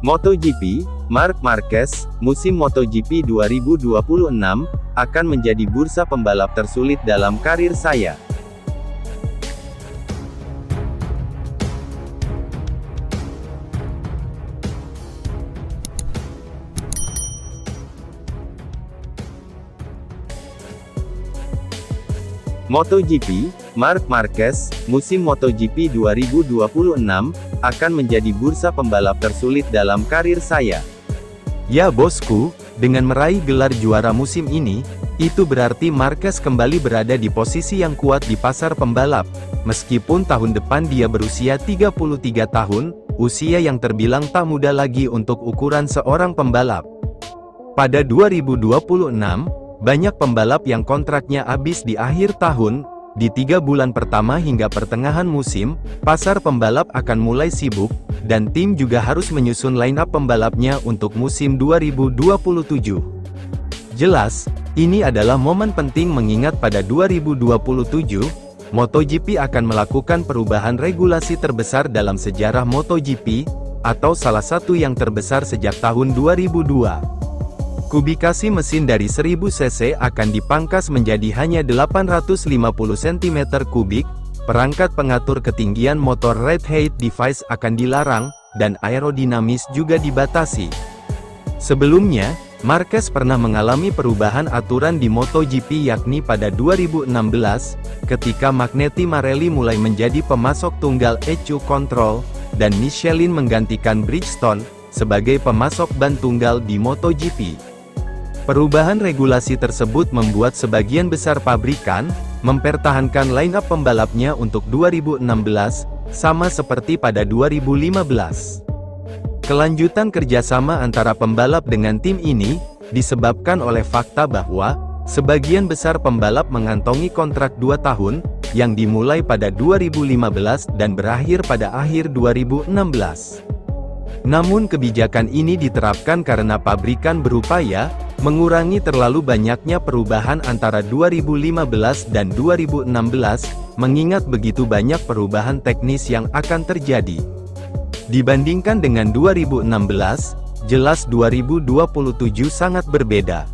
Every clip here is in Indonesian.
MotoGP, Marc Marquez, musim MotoGP 2026, akan menjadi bursa pembalap tersulit dalam karir saya. MotoGP, Marc Marquez, musim MotoGP 2026, akan menjadi bursa pembalap tersulit dalam karir saya. Ya bosku, dengan meraih gelar juara musim ini, itu berarti Marquez kembali berada di posisi yang kuat di pasar pembalap. Meskipun tahun depan dia berusia 33 tahun, usia yang terbilang tak muda lagi untuk ukuran seorang pembalap. Pada 2026, banyak pembalap yang kontraknya habis di akhir tahun. Di 3 bulan pertama hingga pertengahan musim, pasar pembalap akan mulai sibuk, dan tim juga harus menyusun line-up pembalapnya untuk musim 2027. Jelas, ini adalah momen penting mengingat pada 2027, MotoGP akan melakukan perubahan regulasi terbesar dalam sejarah MotoGP, atau salah satu yang terbesar sejak tahun 2002. Kubikasi mesin dari 1000 cc akan dipangkas menjadi hanya 850 cm3, perangkat pengatur ketinggian motor ride height device akan dilarang, dan aerodinamis juga dibatasi. Sebelumnya, Marquez pernah mengalami perubahan aturan di MotoGP yakni pada 2016, ketika Magneti Marelli mulai menjadi pemasok tunggal ECU Control, dan Michelin menggantikan Bridgestone sebagai pemasok ban tunggal di MotoGP. Perubahan regulasi tersebut membuat sebagian besar pabrikan mempertahankan line-up pembalapnya untuk 2016, sama seperti pada 2015. Kelanjutan kerjasama antara pembalap dengan tim ini disebabkan oleh fakta bahwa sebagian besar pembalap mengantongi kontrak 2 tahun yang dimulai pada 2015 dan berakhir pada akhir 2016. Namun kebijakan ini diterapkan karena pabrikan berupaya mengurangi terlalu banyaknya perubahan antara 2015 dan 2016, mengingat begitu banyak perubahan teknis yang akan terjadi. Dibandingkan dengan 2016, jelas 2027 sangat berbeda.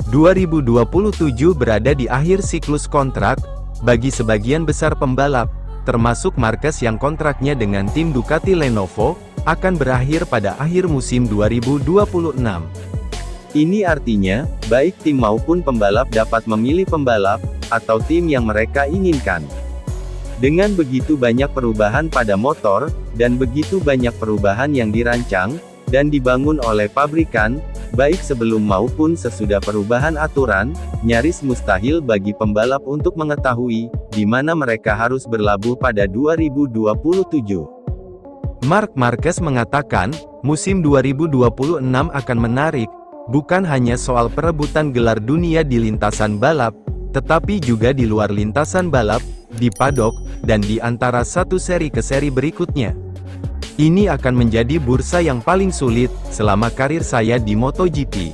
2027 berada di akhir siklus kontrak, bagi sebagian besar pembalap, termasuk Marquez yang kontraknya dengan tim Ducati Lenovo, akan berakhir pada akhir musim 2026. Ini artinya, baik tim maupun pembalap dapat memilih pembalap, atau tim yang mereka inginkan. Dengan begitu banyak perubahan pada motor, dan begitu banyak perubahan yang dirancang, dan dibangun oleh pabrikan, baik sebelum maupun sesudah perubahan aturan, nyaris mustahil bagi pembalap untuk mengetahui, di mana mereka harus berlabuh pada 2027. Marc Marquez mengatakan, musim 2026 akan menarik, bukan hanya soal perebutan gelar dunia di lintasan balap, tetapi juga di luar lintasan balap, di paddock, dan di antara satu seri ke seri berikutnya. Ini akan menjadi bursa yang paling sulit selama karir saya di MotoGP.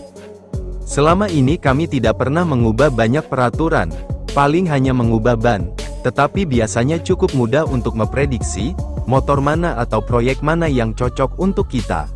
Selama ini kami tidak pernah mengubah banyak peraturan, paling hanya mengubah ban, tetapi biasanya cukup mudah untuk memprediksi motor mana atau proyek mana yang cocok untuk kita.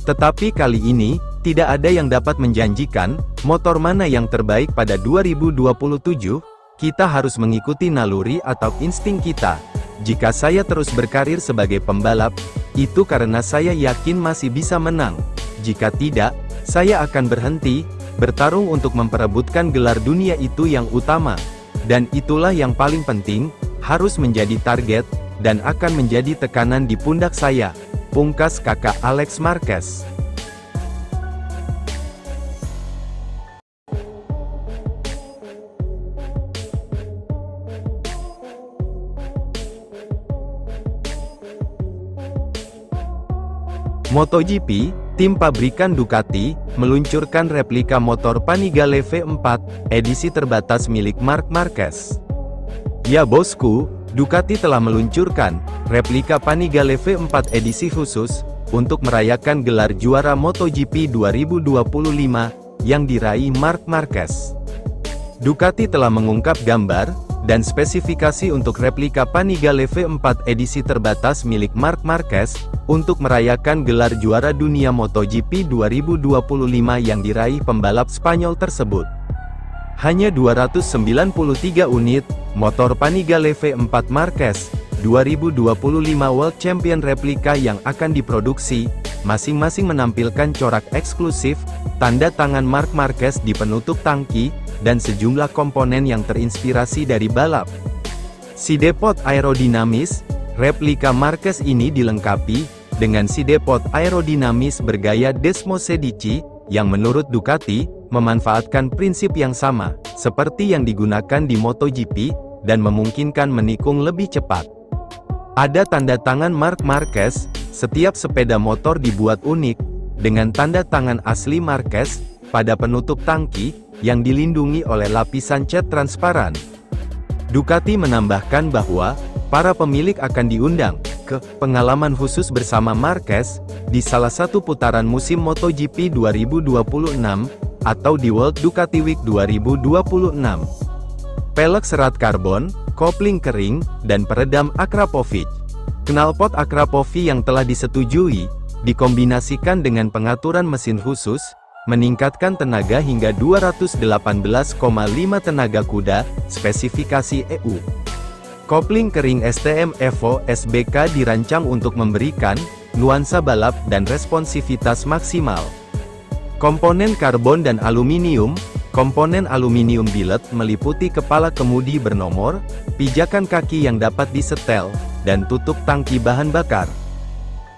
Tetapi kali ini, tidak ada yang dapat menjanjikan motor mana yang terbaik pada 2027. Kita harus mengikuti naluri atau insting kita. Jika saya terus berkarir sebagai pembalap, itu karena saya yakin masih bisa menang. Jika tidak, saya akan berhenti, bertarung untuk memperebutkan gelar dunia itu yang utama. Dan itulah yang paling penting, harus menjadi target, dan akan menjadi tekanan di pundak saya, pungkas kakak Alex Marquez. MotoGP, tim pabrikan Ducati, meluncurkan replika motor Panigale V4, edisi terbatas milik Marc Marquez. Ya bosku, Ducati telah meluncurkan replika Panigale V4 edisi khusus untuk merayakan gelar juara MotoGP 2025 yang diraih Marc Marquez. Ducati telah mengungkap gambar dan spesifikasi untuk replika Panigale V4 edisi terbatas milik Marc Marquez, untuk merayakan gelar juara dunia MotoGP 2025 yang diraih pembalap Spanyol tersebut. Hanya 293 unit, motor Panigale V4 Marquez 2025 World Champion replika yang akan diproduksi, masing-masing menampilkan corak eksklusif, tanda tangan Marc Marquez di penutup tangki, dan sejumlah komponen yang terinspirasi dari balap. Sidepot aerodinamis, replika Marquez ini dilengkapi dengan sidepot aerodinamis bergaya Desmo Sedici, yang menurut Ducati, memanfaatkan prinsip yang sama, seperti yang digunakan di MotoGP, dan memungkinkan menikung lebih cepat. Ada tanda tangan Marc Marquez, setiap sepeda motor dibuat unik, dengan tanda tangan asli Marquez, pada penutup tangki, yang dilindungi oleh lapisan cat transparan. Ducati menambahkan bahwa, para pemilik akan diundang ke pengalaman khusus bersama Marquez, di salah satu putaran musim MotoGP 2026, atau di World Ducati Week 2026. Pelek serat karbon, kopling kering, dan peredam Akrapovic. Knalpot Akrapovic yang telah disetujui, dikombinasikan dengan pengaturan mesin khusus, meningkatkan tenaga hingga 218,5 tenaga kuda, spesifikasi EU. Kopling kering STM Evo SBK dirancang untuk memberikan nuansa balap dan responsivitas maksimal. Komponen karbon dan aluminium. Komponen aluminium billet meliputi kepala kemudi bernomor, pijakan kaki yang dapat disetel, dan tutup tangki bahan bakar.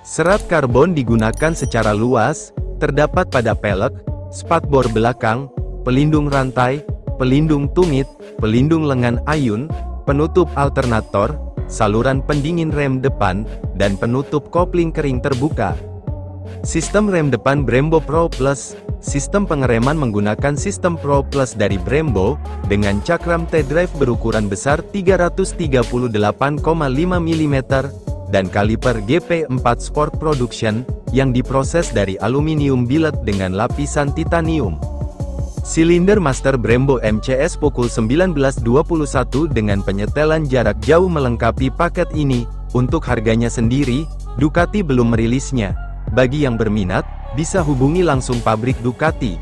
Serat karbon digunakan secara luas, terdapat pada pelek, spatbor belakang, pelindung rantai, pelindung tumit, pelindung lengan ayun, penutup alternator, saluran pendingin rem depan, dan penutup kopling kering terbuka. Sistem rem depan Brembo Pro Plus. Sistem pengereman menggunakan sistem Pro Plus dari Brembo, dengan cakram T-Drive berukuran besar 338,5 mm, dan kaliper GP4 Sport Production, yang diproses dari aluminium billet dengan lapisan titanium. Silinder master Brembo MCS pukul 19.21 dengan penyetelan jarak jauh melengkapi paket ini. Untuk harganya sendiri, Ducati belum merilisnya. Bagi yang berminat, bisa hubungi langsung pabrik Ducati.